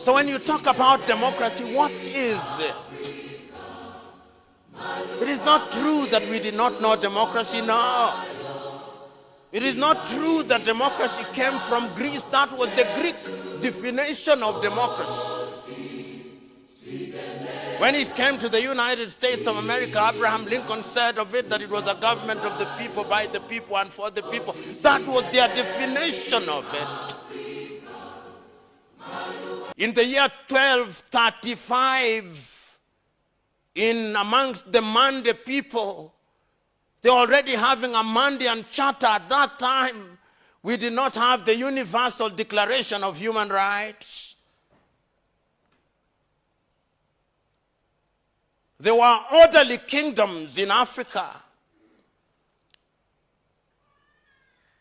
So when you talk about democracy, what is it? It is not true that we did not know democracy. No. It is not true that democracy came from Greece. That was the Greek definition of democracy. When it came to the United States of America, Abraham Lincoln said of it that it was a government of the people, by the people, and for the people. That was their definition of it. In the year 1235, in amongst the Mande people, they're already having a Mandean charter. At that time, we did not have the Universal Declaration of Human Rights. There were orderly kingdoms in Africa.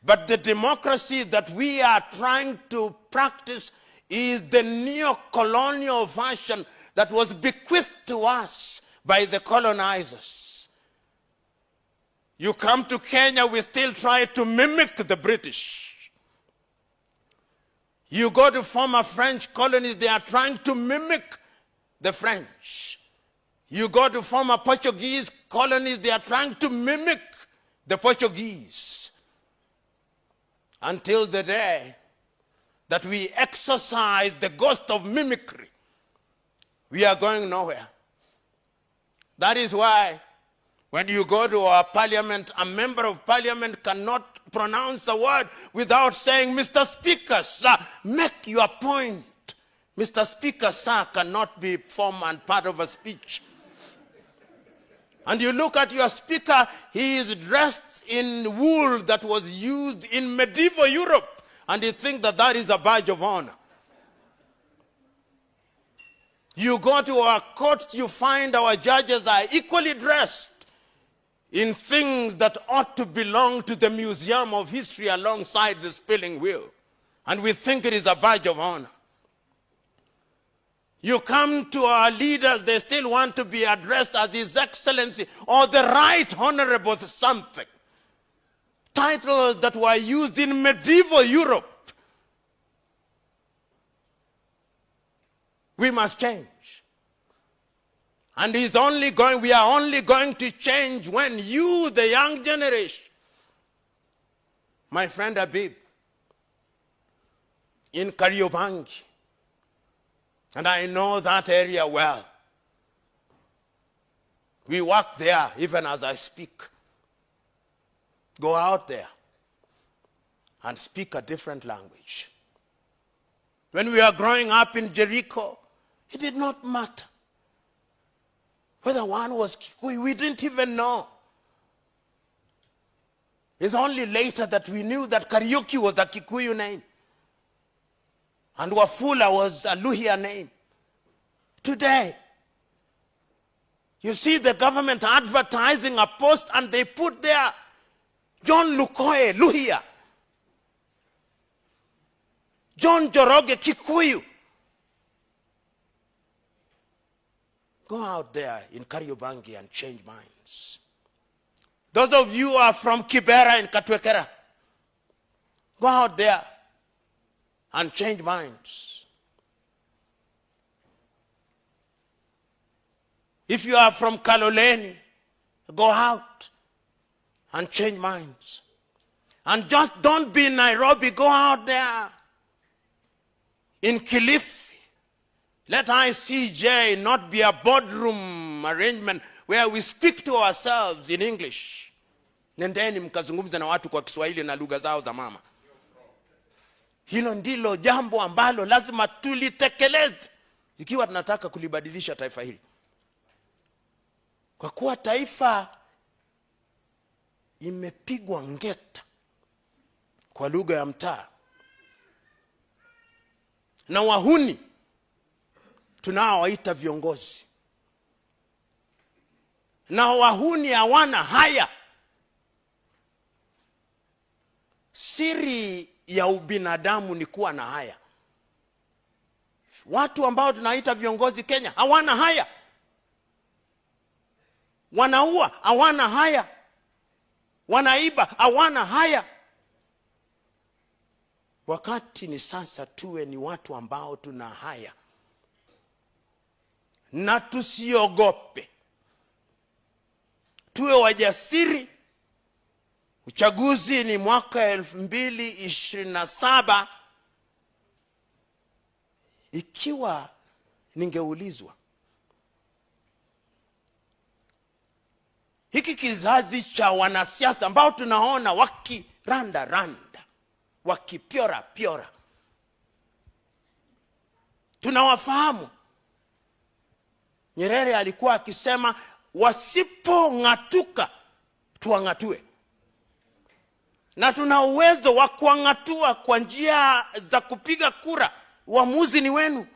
But the democracy that we are trying to practice is the neo-colonial version that was bequeathed to us by the colonizers. You come to Kenya, we still try to mimic the British. You go to former French colonies, they are trying to mimic the French. You go to former Portuguese colonies, they are trying to mimic the Portuguese. Until the day that we exercise the ghost of mimicry, we are going nowhere. That is why when you go to our parliament, a member of parliament cannot pronounce a word without saying, Mr. Speaker, sir, make your point. Mr. Speaker, sir, cannot be form and part of a speech. And you look at your speaker, he is dressed in wool that was used in medieval Europe. And you think that that is a badge of honor. You go to our courts, you find our judges are equally dressed in things that ought to belong to the Museum of History alongside the spinning wheel. And we think it is a badge of honor. You come to our leaders, they still want to be addressed as His Excellency or the Right Honorable something. Titles that were used in medieval Europe. We must change. And we are only going to change when you, the young generation, my friend Habib, in Kariobangi, and I know that area well. We work there even as I speak. Go out there and speak a different language. When we were growing up in Jericho, it did not matter whether one was Kikuyu. We didn't even know. It's only later that we knew that Kariuki was a Kikuyu name and Wafula was a Luhya name. Today, you see the government advertising a post and they put there John Lukoye, Luhya. John Joroge, Kikuyu. Go out there in Kariobangi and change minds. Those of you who are from Kibera and Katwekera, go out there and change minds. If you are from Kaloleni, go out and change minds. And just don't be in Nairobi, go out there. In Kilifi, let ICJ not be a boardroom arrangement where we speak to ourselves in English. Nendeni mkazungumza na watu kwa Kiswahili na lugha zao za mama. Hilo ndilo jambo ambalo lazima tulitekeleze ikiwa tunataka kulibadilisha taifa hili. Kwa kuwa taifa imepigwa ngeta kwa lugha ya mtaa. Na wahuni tunaowaita viongozi. Na wahuni hawana haya. Siri ya ubinadamu ni kuwa na haya. Watu ambao tunaita viongozi Kenya hawana haya. Wanaua hawana haya. Wanaiba hawana haya. Wakati ni sasa tuwe ni watu ambao tuna haya. na tusiogope. Tuwe wajasiri. Uchaguzi ni mwaka 2027. Ikiwa ningeulizwa, hiki kizazi cha wanasiasa ambao tunaona wakiranda, wakipiora, tunawafahamu. Nyerere alikuwa akisema wasipong'atuka tuwang'atue. Na tuna uwezo wa kuang'atua kwa njia za kupiga kura. Uamuzi ni wenu.